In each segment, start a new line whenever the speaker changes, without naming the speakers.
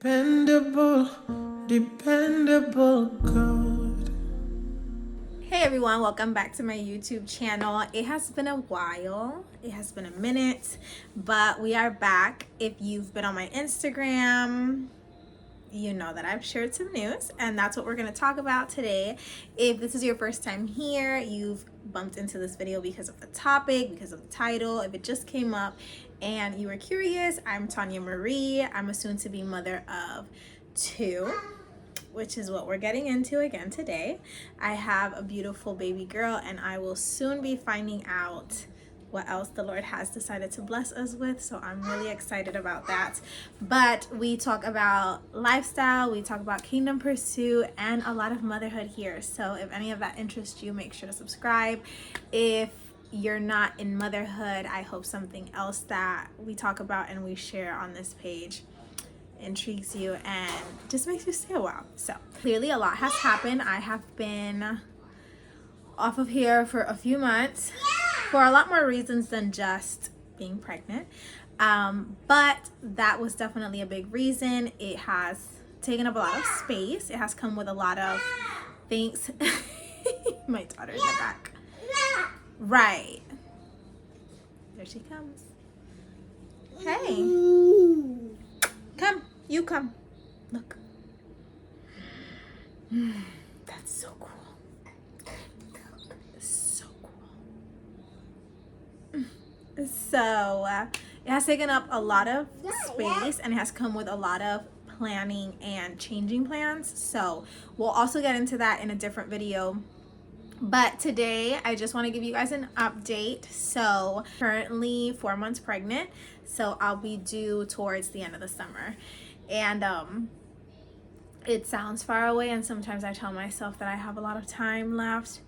Dependable, dependable God.
Hey everyone, welcome back to my YouTube channel. It has been a while, it has been a minute, but we are back. If you've been on my Instagram, you know that I've shared some news, and that's what we're going to talk about today. If this is your first time here, you've bumped into this video because of the topic, because of the title. If it just came up and you were curious, I'm Tanya Marie. I'm a soon-to-be mother of 2, which is what we're getting into again today. I have a beautiful baby girl, and I will soon be finding out what else the Lord has decided to bless us with. So I'm really excited about that. But we talk about lifestyle, we talk about kingdom pursuit, and a lot of motherhood here. So if any of that interests you, make sure to subscribe. If you're not in motherhood, I hope something else that we talk about and we share on this page intrigues you and just makes you stay a while. So clearly a lot has happened. I have been off of here for a few months for a lot more reasons than just being pregnant, but that was definitely a big reason. It has taken up a lot of space. It has come with a lot of things. My daughter in the back. Right, there she comes. Hey, come, you come, look. That's so cool. So cool. So it has taken up a lot of space, and it has come with a lot of planning and changing plans. So we'll also get into that in a different video. But today I just want to give you guys an update. So currently 4 months pregnant. So I'll be due towards the end of the summer. And it sounds far away, and sometimes I tell myself that I have a lot of time left.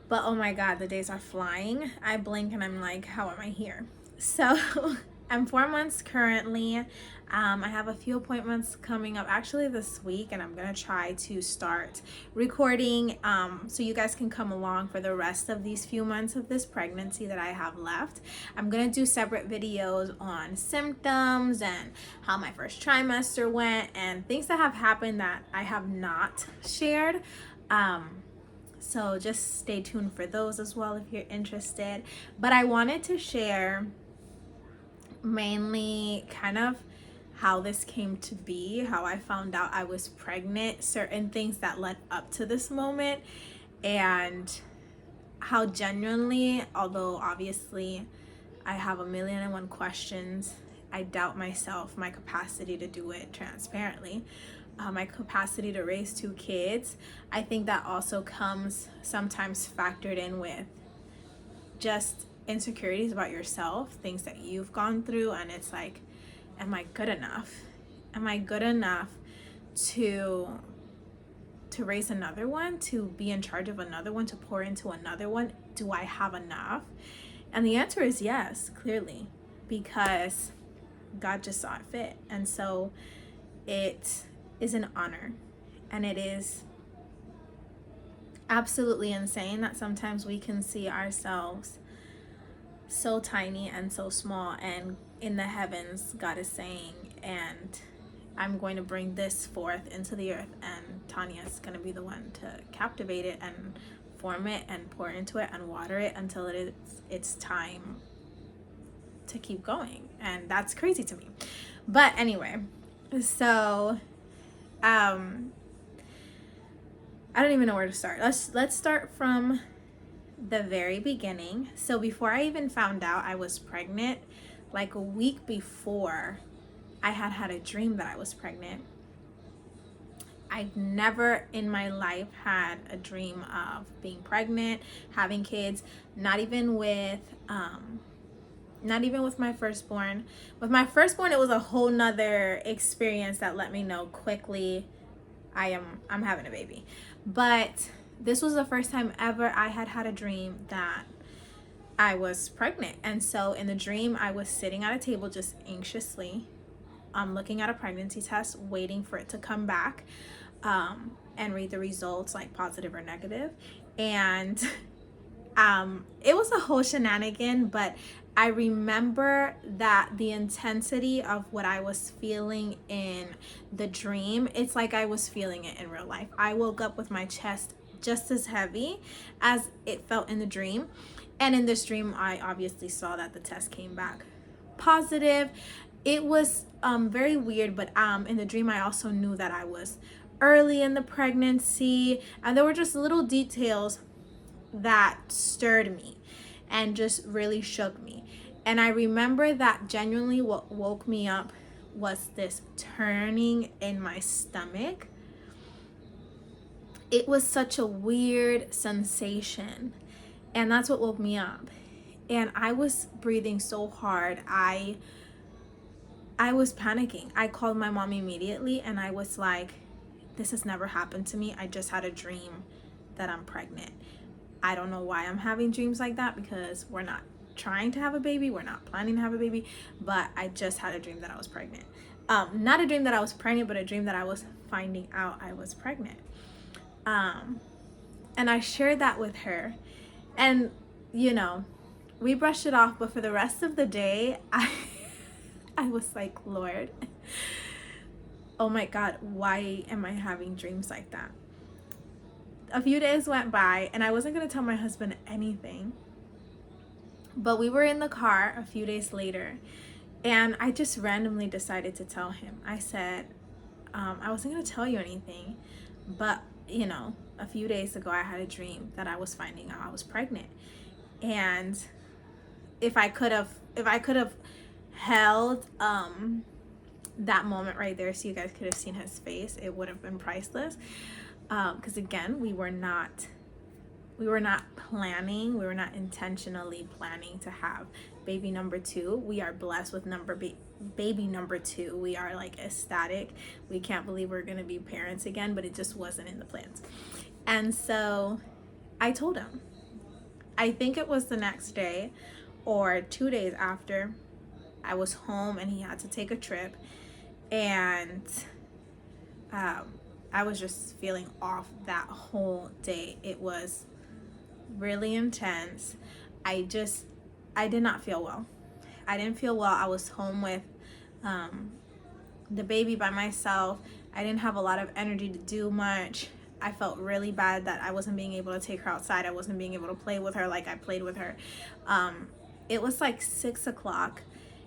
But oh my God, the days are flying. I blink and I'm like, how am I here? So I'm 4 months currently. I have a few appointments coming up actually this week, and I'm gonna try to start recording so you guys can come along for the rest of these few months of this pregnancy that I have left. I'm gonna do separate videos on symptoms and how my first trimester went and things that have happened that I have not shared. So just stay tuned for those as well if you're interested. But I wanted to share mainly kind of how this came to be, how I found out I was pregnant, certain things that led up to this moment, and how genuinely, although obviously I have a million and one questions, I doubt myself, my capacity to do it transparently. My capacity to raise 2 kids, I think that also comes sometimes factored in with just insecurities about yourself, things that you've gone through, and it's like, am I good enough? Am I good enough to raise another one, to be in charge of another one, to pour into another one? Do I have enough? And the answer is yes, clearly, because God just saw it fit. And so it is an honor, and it is absolutely insane that sometimes we can see ourselves so tiny and so small, and in the heavens God is saying, and I'm going to bring this forth into the earth, and Tanya's going to be the one to captivate it and form it and pour into it and water it until it's time to keep going. And that's crazy to me. But anyway, so I don't even know where to start. Let's start from the very beginning. So before I even found out I was pregnant, like a week before, I had a dream that I was pregnant. I've never in my life had a dream of being pregnant, having kids, not even with my firstborn. With my firstborn, it was a whole nother experience that let me know quickly I'm having a baby. But this was the first time ever I had a dream that I was pregnant. And so in the dream, I was sitting at a table just anxiously looking at a pregnancy test, waiting for it to come back and read the results, like positive or negative. And it was a whole shenanigan, but I remember that the intensity of what I was feeling in the dream, it's like I was feeling it in real life. I woke up with my chest just as heavy as it felt in the dream. And in this dream, I obviously saw that the test came back positive. It was very weird, but in the dream, I also knew that I was early in the pregnancy. And there were just little details that stirred me and just really shook me. And I remember that genuinely what woke me up was this turning in my stomach. It was such a weird sensation, and that's what woke me up. And I was breathing so hard. I was panicking. I called my mom immediately and I was like, this has never happened to me. I just had a dream that I'm pregnant. I don't know why I'm having dreams like that, because we're not trying to have a baby, we're not planning to have a baby, but I just had a dream that I was pregnant. Not a dream that I was pregnant, but a dream that I was finding out I was pregnant. And I shared that with her, and we brushed it off, but for the rest of the day, I was like, Lord, oh my God, why am I having dreams like that? A few days went by and I wasn't going to tell my husband anything, but we were in the car a few days later and I just randomly decided to tell him. I said, I wasn't going to tell you anything, but a few days ago I had a dream that I was finding out I was pregnant. And if I could have held that moment right there so you guys could have seen his face, it would have been priceless. Because again, we were not planning, we were not intentionally planning to have baby number 2. We are blessed with baby number 2. We are like ecstatic. We can't believe we're gonna be parents again, but it just wasn't in the plans. And so I told him. I think it was the next day or 2 days after. I was home and he had to take a trip, and I was just feeling off that whole day. It was really intense. I did not feel well. I didn't feel well. I was home with the baby by myself. I didn't have a lot of energy to do much. I felt really bad that I wasn't being able to take her outside. I wasn't being able to play with her like I played with her. It was like 6 o'clock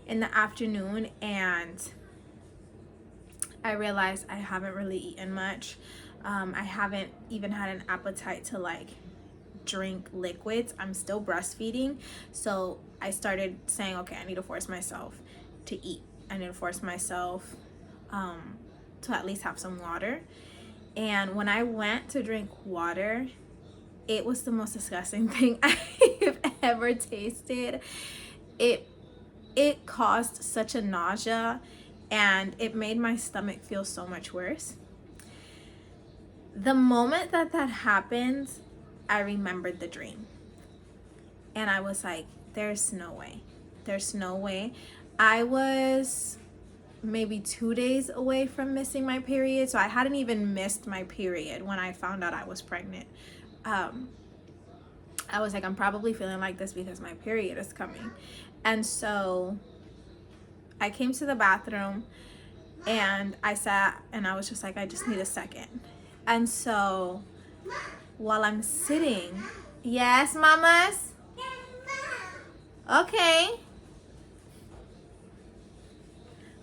in the afternoon, and I realized I haven't really eaten much. I haven't even had an appetite to like drink liquids. I'm still breastfeeding. So I started saying, okay, I need to force myself to eat. I need to force myself to at least have some water. And when I went to drink water, it was the most disgusting thing I've ever tasted. It caused such a nausea, and it made my stomach feel so much worse. The moment that happened, I remembered the dream. And I was like, there's no way. There's no way. I was maybe 2 days away from missing my period. So I hadn't even missed my period when I found out I was pregnant. I was like, I'm probably feeling like this because my period is coming. And so I came to the bathroom and I sat and I was just like, I just need a second. And so while I'm sitting, yes, mamas? Okay.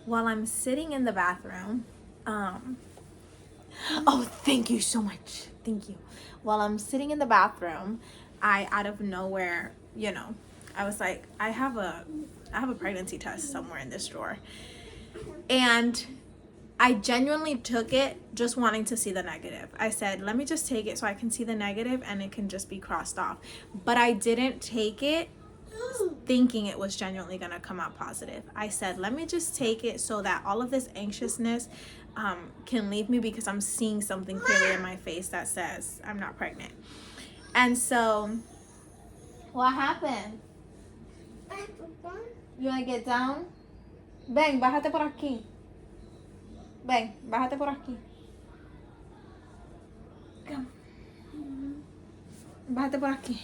While I'm sitting in the bathroom, oh, thank you so much. Thank you. While I'm sitting in the bathroom, I, out of nowhere, I was like, I have a pregnancy test somewhere in this drawer. And I genuinely took it just wanting to see the negative. I said, let me just take it so I can see the negative and it can just be crossed off. But I didn't take it thinking it was genuinely going to come out positive. I said, let me just take it so that all of this anxiousness can leave me, because I'm seeing something clearly in my face that says I'm not pregnant. And so, what happened? You want to get down? Ven, bájate por aquí. Ven, bájate por aquí. Come. Bájate por aquí.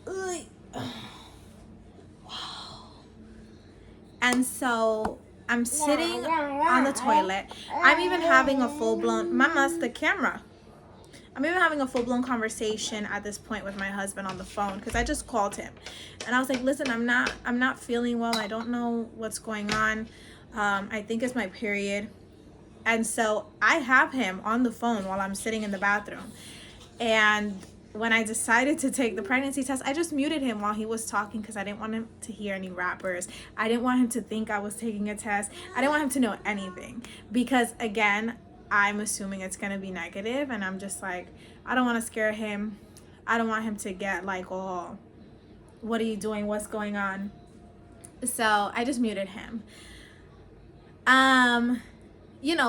Uy. So I'm sitting on the toilet. I'm even having a full-blown, Mama's the camera. I'm even having a full-blown conversation at this point with my husband on the phone, because I just called him and I was like, listen, I'm not feeling well. I don't know what's going on. I think it's my period. And so I have him on the phone while I'm sitting in the bathroom. And when I decided to take the pregnancy test, I just muted him while he was talking, because I didn't want him to hear any rappers. I didn't want him to think I was taking a test. I didn't want him to know anything, because again, I'm assuming it's going to be negative, and I'm just like, I don't want to scare him. I don't want him to get like, oh, what are you doing? What's going on? So I just muted him.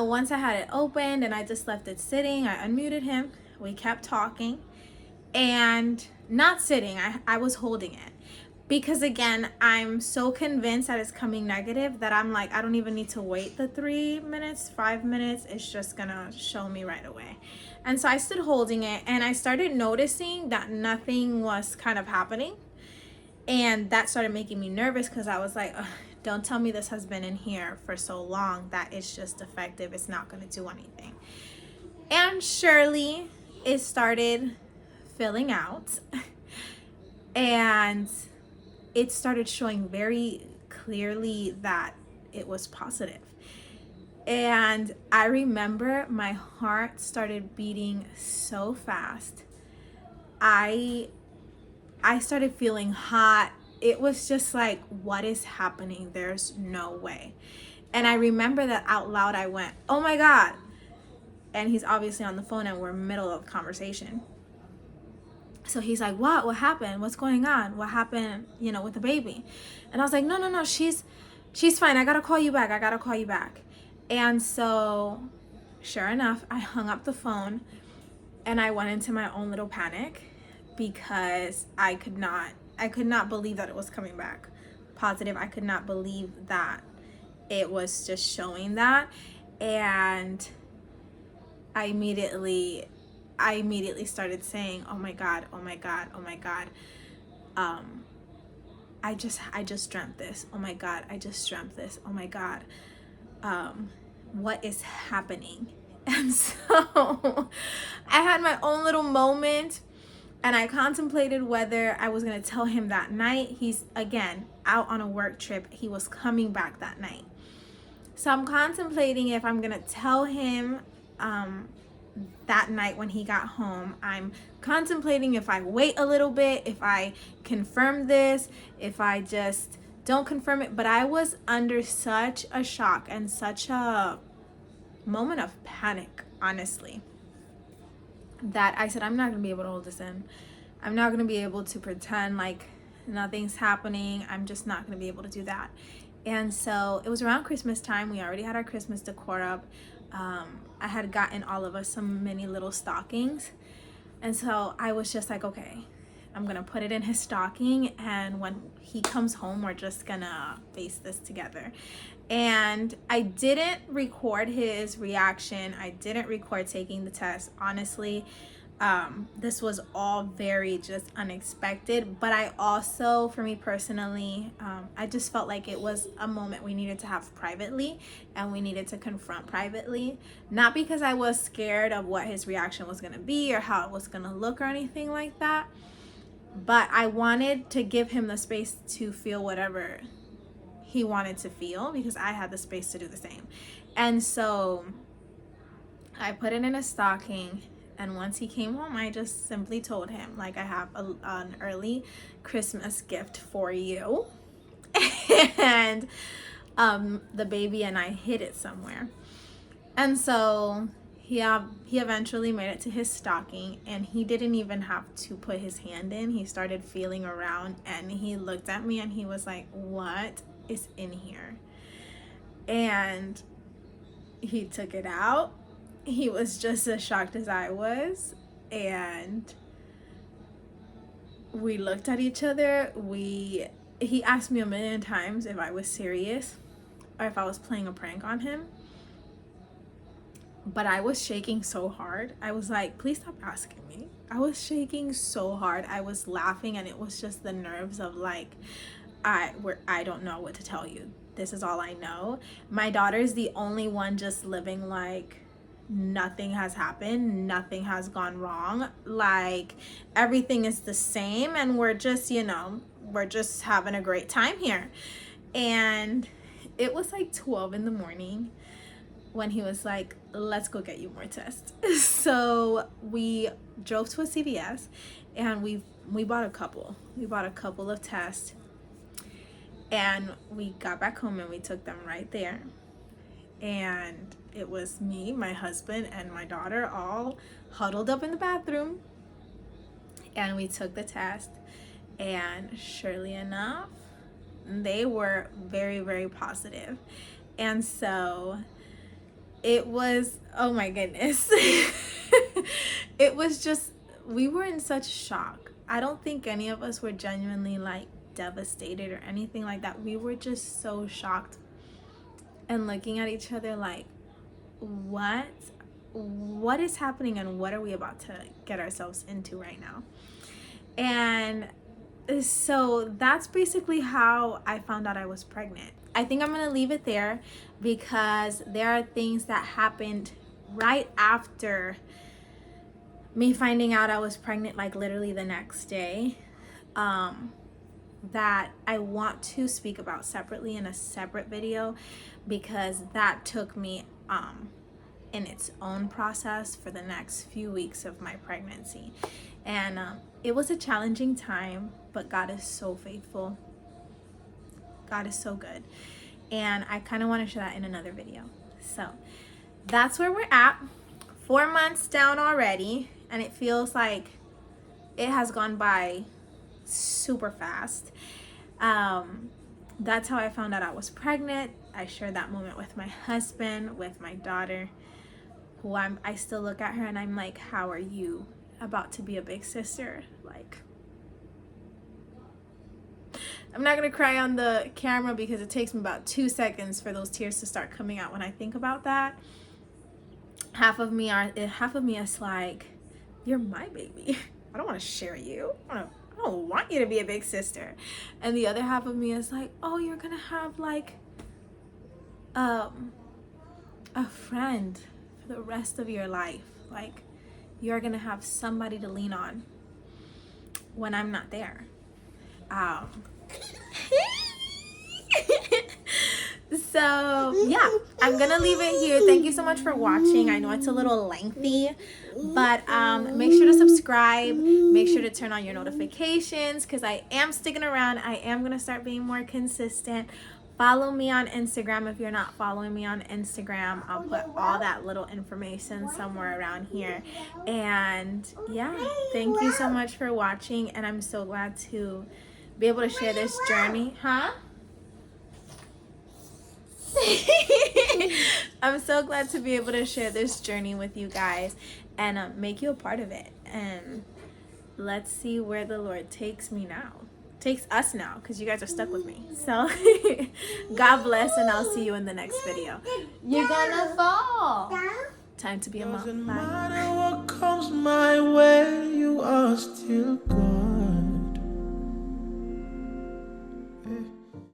Once I had it opened and I just left it sitting, I unmuted him. We kept talking and not sitting. I was holding it, because again, I'm so convinced that it's coming negative that I'm like, I don't even need to wait the 3 minutes, 5 minutes. It's just gonna show me right away. And so I stood holding it, and I started noticing that nothing was kind of happening. And that started making me nervous, because I was like, don't tell me this has been in here for so long that it's just effective. It's not gonna do anything. And surely it started filling out. And it started showing very clearly that it was positive. And I remember my heart started beating so fast. I started feeling hot. It was just like, what is happening? There's no way. And I remember that out loud I went, oh my God. And he's obviously on the phone, and we're in the middle of a conversation. So he's like, what happened? What's going on? What happened, with the baby? And I was like, no, she's fine. I gotta call you back. And so sure enough, I hung up the phone and I went into my own little panic, because I could not believe that it was coming back positive. I could not believe that it was just showing that. And I immediately started saying, oh my God. I just dreamt this. Oh my God, I just dreamt this. Oh my God. What is happening? And so I had my own little moment, and I contemplated whether I was going to tell him that night. He's again out on a work trip. He was coming back that night. So I'm contemplating if I'm going to tell him that night when he got home. I'm contemplating if I wait a little bit, if I confirm this, if I just don't confirm it. But I was under such a shock and such a moment of panic, honestly, that I said, I'm not going to be able to hold this in. I'm not going to be able to pretend like nothing's happening. I'm just not going to be able to do that. And so it was around Christmas time. We already had our Christmas decor up. I had gotten all of us some mini little stockings. And so I was just like, okay, I'm going to put it in his stocking. And when he comes home, we're just going to face this together. And I didn't record his reaction. I didn't record taking the test. Honestly, this was all very just unexpected. But I also, for me personally, I just felt like it was a moment we needed to have privately, and we needed to confront privately. Not because I was scared of what his reaction was going to be or how it was going to look or anything like that, but I wanted to give him the space to feel whatever he wanted to feel, because I had the space to do the same. And so I put it in a stocking, and once he came home, I just simply told him, like, I have an early Christmas gift for you. And the baby and I hid it somewhere. And so he eventually made it to his stocking, and he didn't even have to put his hand in. He started feeling around, and he looked at me and he was like, what is in here? And he took it out. He was just as shocked as I was, and we looked at each other. He asked me a million times if I was serious or if I was playing a prank on him, but I was shaking so hard. I was like, please stop asking me. I was shaking so hard. I was laughing, and it was just the nerves of like, I don't know what to tell you. this is all I know. My daughter's the only one just living like nothing has happened, nothing has gone wrong, like everything is the same, and we're just, you know, we're just having a great time here. And it was like 12 in the morning when he was like, let's go get you more tests. So we drove to a CVS and we bought a couple of tests, and we got back home and we took them right there. And it was me, my husband, and my daughter all huddled up in the bathroom, and we took the test, and surely enough, they were very, very positive. And so it was, oh my goodness. It was just, we were in such shock. I don't think any of us were genuinely like devastated or anything like that. We were just so shocked and looking at each other like, what is happening, and what are we about to get ourselves into right now? And so that's basically how I found out I was pregnant. I think I'm gonna leave it there because there are things that happened right after me finding out I was pregnant, like literally the next day, that I want to speak about separately in a separate video, because that took me in its own process for the next few weeks of my pregnancy. And it was a challenging time, but God is so faithful. God is so good. And I kind of want to share that in another video. So that's where we're at. 4 months down already, and it feels like it has gone by super fast. That's how I found out I was pregnant. I shared that moment with my husband, with my daughter, who I still look at her and I'm like, how are you about to be a big sister? Like, I'm not gonna cry on the camera because it takes me about 2 seconds for those tears to start coming out when I think about that. Half of me is like, you're my baby. I don't want to share you. I don't want you to be a big sister. And the other half of me is like, oh, you're gonna have like a friend for the rest of your life. Like, you're gonna have somebody to lean on when I'm not there. So yeah, I'm gonna leave it here. Thank you so much for watching. I know it's a little lengthy, but make sure to subscribe, make sure to turn on your notifications, because I am sticking around. I am gonna start being more consistent. Follow me on Instagram if you're not following me on Instagram. I'll put all that little information somewhere around here. And yeah, thank you so much for watching, and I'm so glad to be able to share this journey. I'm so glad to be able to share this journey with you guys and make you a part of it. And let's see where the Lord takes us now, because you guys are stuck with me. So God bless, and I'll see you in the next video. You're gonna fall. Time to be a mom.
Doesn't matter what comes my way, you are still good.